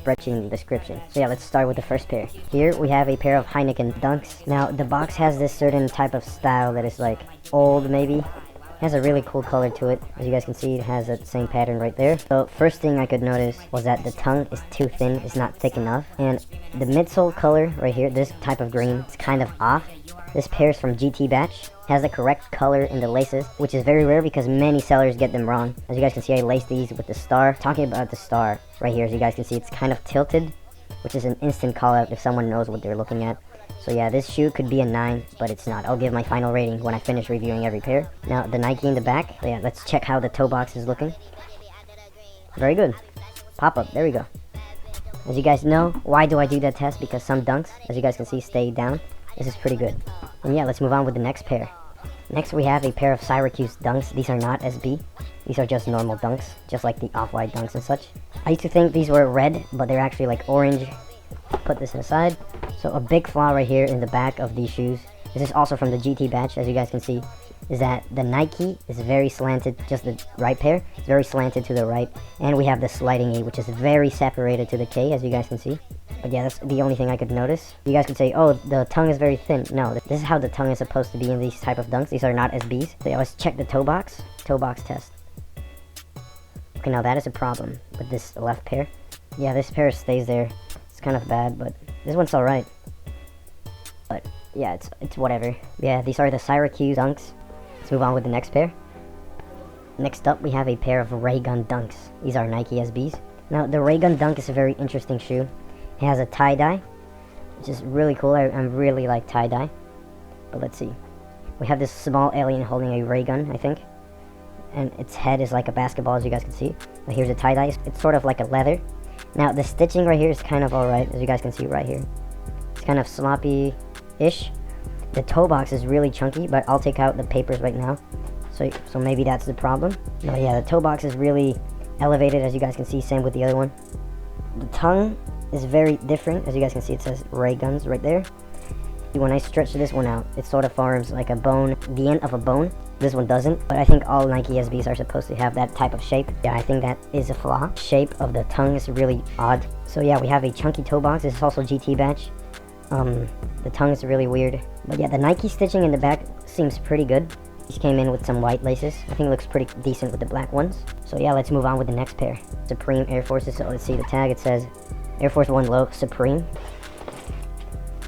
spreadsheet in the description. So yeah, let's start with the first pair. Here we have a pair of Heineken Dunks. Now the box has this certain type of style that is like old maybe. Has a really cool color to it. As you guys can see, it has that same pattern right there. So first thing I could notice was that the tongue is too thin, it's not thick enough. And the midsole color right here, this type of green, is kind of off. This pair is from GT Batch. Has the correct color in the laces, which is very rare because many sellers get them wrong. As you guys can see, I laced these with the star. Talking about the star right here, as you guys can see, it's kind of tilted, which is an instant call out if someone knows what they're looking at. So yeah, this shoe could be a 9, but it's not. I'll give my final rating when I finish reviewing every pair. Now, the Nike in the back. So yeah, let's check how the toe box is looking. Very good. Pop up, there we go. As you guys know, why do I do that test? Because some Dunks, as you guys can see, stay down. This is pretty good. And yeah, let's move on with the next pair. Next, we have a pair of Syracuse Dunks. These are not SB. These are just normal Dunks, just like the Off-White Dunks and such. I used to think these were red, but they're actually like orange. Put this aside. So a big flaw right here in the back of these shoes, this is also from the GT Batch, as you guys can see, is that the Nike is very slanted, just the right pair, it's very slanted to the right, and we have the sliding E, which is very separated to the K, as you guys can see. But yeah, that's the only thing I could notice. You guys could say, oh, the tongue is very thin. No, this is how the tongue is supposed to be in these type of Dunks. These are not SBs. So yeah, let's check the toe box. Toe box test. Okay, now that is a problem with this left pair. Yeah, this pair stays there. It's kind of bad, but this one's alright. But yeah, it's whatever. Yeah, these are the Syracuse Dunks. Let's move on with the next pair. Next up, we have a pair of Raygun Dunks. These are Nike SBs. Now, the Raygun Dunk is a very interesting shoe. It has a tie-dye, which is really cool. I really like tie-dye. But let's see. We have this small alien holding a ray gun, I think. And its head is like a basketball, as you guys can see. But here's a tie-dye. It's sort of like a leather. Now, the stitching right here is kind of alright, as you guys can see right here. It's kind of sloppy-ish. The toe box is really chunky, but I'll take out the papers right now. So maybe that's the problem. No, yeah, the toe box is really elevated, as you guys can see. Same with the other one. The tongue is very different. As you guys can see, it says Ray Guns right there. When I stretch this one out, it sort of forms like a bone, the end of a bone. This one doesn't, but I think all Nike SBs are supposed to have that type of shape. Yeah, I think that is a flaw. Shape of the tongue is really odd. So yeah, we have a chunky toe box. This is also GT Batch. The tongue is really weird. But yeah, the Nike stitching in the back seems pretty good. These came in with some white laces. I think it looks pretty decent with the black ones. So yeah, let's move on with the next pair. Supreme Air Forces. So let's see the tag. It says Air Force One Low Supreme.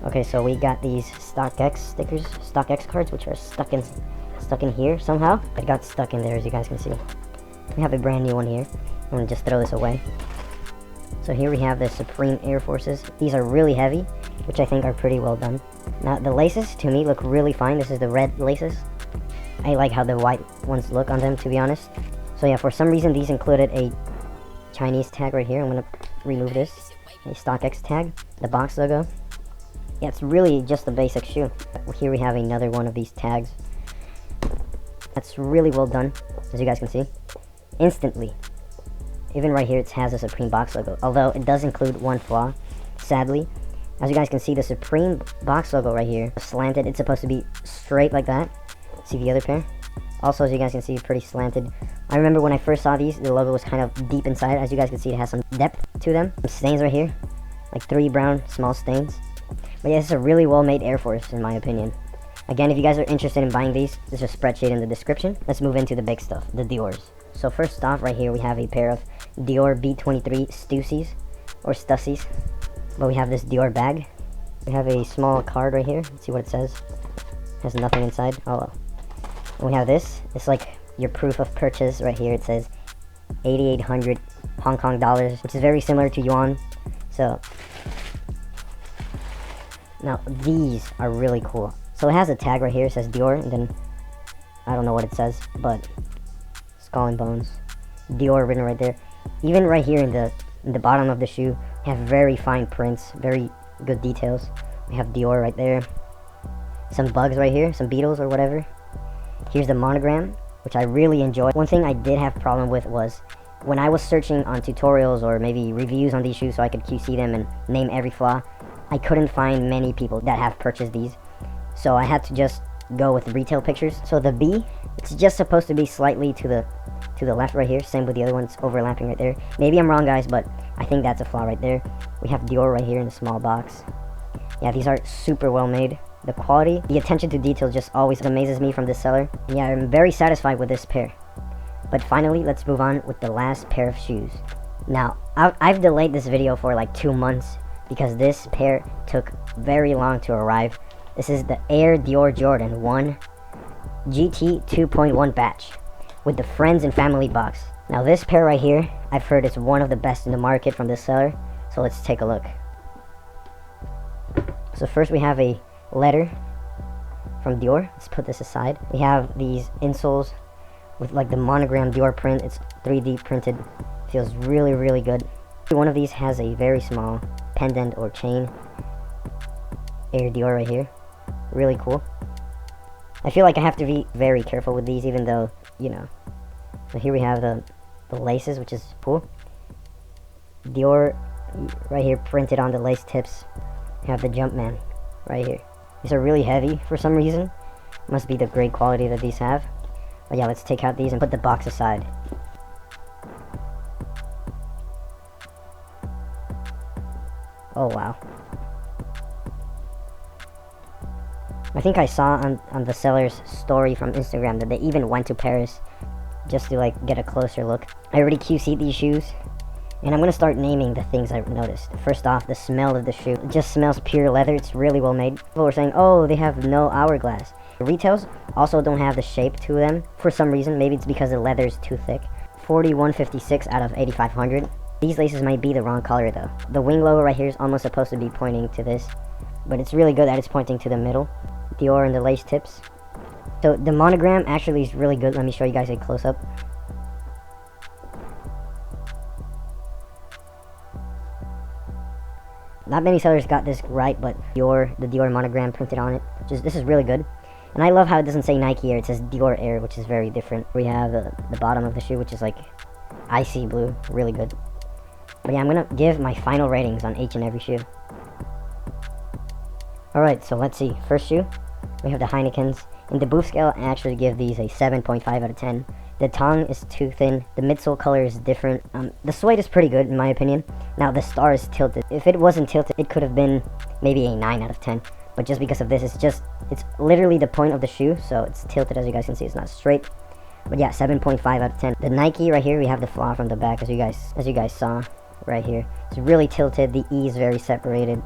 Okay, so we got these StockX stickers, StockX cards, which are stuck in here somehow. It got stuck in there, as you guys can see. We have a brand new one here. I'm gonna just throw this away. So here we have the Supreme Air Forces. These are really heavy, which I think are pretty well done. Now the laces to me look really fine. This is the red laces. I like how the white ones look on them, to be honest. So yeah, for some reason these included a Chinese tag right here. I'm gonna remove this. A StockX tag, the box logo. Yeah, it's really just a basic shoe. Here we have another one of these tags. That's really well done, as you guys can see. Instantly. Even right here, it has a Supreme box logo. Although, it does include one flaw, sadly. As you guys can see, the Supreme box logo right here, slanted. It's supposed to be straight like that. See the other pair? Also, as you guys can see, pretty slanted. I remember when I first saw these, the logo was kind of deep inside. As you guys can see, it has some depth to them. Some stains right here. Like 3 brown, small stains. But yeah, this is a really well-made Air Force, in my opinion. Again, if you guys are interested in buying these, there's a spreadsheet in the description. Let's move into the big stuff, the Dior's. So first off, right here, we have a pair of Dior B23 Stussies, or Stussies. But we have this Dior bag. We have a small card right here. Let's see what it says. It has nothing inside. Oh, and we have this. It's like your proof of purchase right here. It says 8,800 Hong Kong dollars, which is very similar to yuan. So now these are really cool. So it has a tag right here. It says Dior, and then I don't know what it says, but Skull and Bones, Dior written right there. Even right here in the bottom of the shoe, have very fine prints, very good details. We have Dior right there. Some bugs right here, some beetles or whatever. Here's the monogram, which I really enjoy. One thing I did have problem with was when I was searching on tutorials or maybe reviews on these shoes so I could QC them and name every flaw, I couldn't find many people that have purchased these. So I had to just go with retail pictures. So the B, it's just supposed to be slightly to the left right here. Same with the other ones overlapping right there. Maybe I'm wrong, guys, but I think that's a flaw right there. We have Dior right here in a small box. Yeah, these are super well made. The quality, the attention to detail just always amazes me from this seller. And yeah, I'm very satisfied with this pair. But finally, let's move on with the last pair of shoes. Now, I've delayed this video for like 2 months because this pair took very long to arrive. This is the Air Dior Jordan 1 GT 2.1 batch with the friends and family box. Now this pair right here, I've heard is one of the best in the market from this seller. So let's take a look. So first we have a letter from Dior. Let's put this aside. We have these insoles with like the monogram Dior print. It's 3D printed. Feels really, really good. One of these has a very small pendant or chain. Air Dior right here. Really cool. I feel like I have to be very careful with these, even though, you know. So here we have the laces, which is cool. Dior right here printed on the lace tips. We have the Jumpman right here. These are really heavy for some reason. Must be the great quality that these have. But yeah, let's take out these and put the box aside. Oh wow. I think I saw on the seller's story from Instagram that they even went to Paris just to like get a closer look. I already QC'd these shoes, and I'm gonna start naming the things I've noticed. First off, the smell of the shoe. It just smells pure leather. It's really well made. People were saying, oh, they have no hourglass. The retails also don't have the shape to them for some reason. Maybe it's because the leather is too thick. 4156 out of 8500. These laces might be the wrong color though. The wing logo right here is almost supposed to be pointing to this, but it's really good that it's pointing to the middle. Dior and the lace tips. So the monogram actually is really good. Let me show you guys a close-up. Not many sellers got this right, but the Dior monogram printed on it. This is really good. And I love how it doesn't say Nike Air, it says Dior Air, which is very different. We have the bottom of the shoe, which is like icy blue. Really good. But yeah, I'm gonna give my final ratings on each and every shoe. Alright, so let's see. First shoe, we have the Heinekens. In the booth scale, I actually give these a 7.5 out of 10. The tongue is too thin. The midsole color is different. The suede is pretty good in my opinion. Now the star is tilted. If it wasn't tilted, it could have been maybe a 9 out of 10. But just because of this, it's literally the point of the shoe, so it's tilted. As you guys can see, it's not straight. But yeah, 7.5 out of 10. The Nike right here, we have the flaw from the back, as you guys saw right here. It's really tilted. The E is very separated.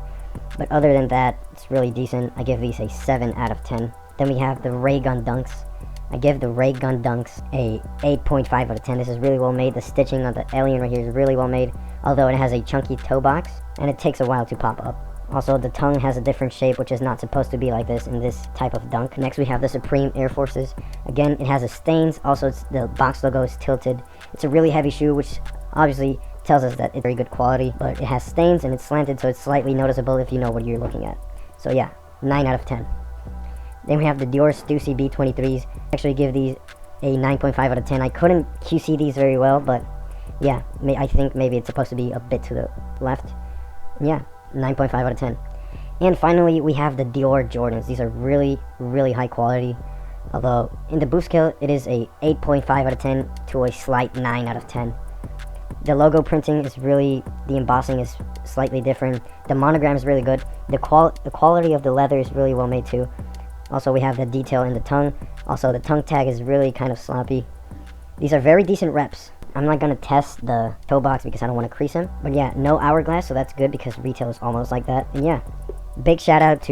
But other than that, it's really decent. I give these a 7 out of 10. Then we have the Ray Gun Dunks. I give the Ray Gun Dunks a 8.5 out of 10. This is really well made. The stitching on the alien right here is really well made, although it has a chunky toe box, and it takes a while to pop up. Also, the tongue has a different shape, which is not supposed to be like this in this type of dunk. Next, we have the Supreme Air Forces. Again, it has a stains. Also, the box logo is tilted. It's a really heavy shoe, which obviously tells us that it's very good quality, but it has stains and it's slanted, so it's slightly noticeable if you know what you're looking at. So yeah, 9 out of 10. Then we have the Dior Stussy B23s. Actually give these a 9.5 out of 10. I couldn't QC these very well, but yeah, I think maybe it's supposed to be a bit to the left. Yeah, 9.5 out of 10. And finally, we have the Dior Jordans. These are really, really high quality. Although, in the booth scale, it is a 8.5 out of 10 to a slight 9 out of 10. The logo printing is really, the embossing is slightly different. The monogram is really good. The quality of the leather is really well made too. Also, we have the detail in the tongue. Also, the tongue tag is really kind of sloppy. These are very decent reps. I'm not going to test the toe box because I don't want to crease them. But yeah, no hourglass, so that's good because retail is almost like that. And yeah, big shout out to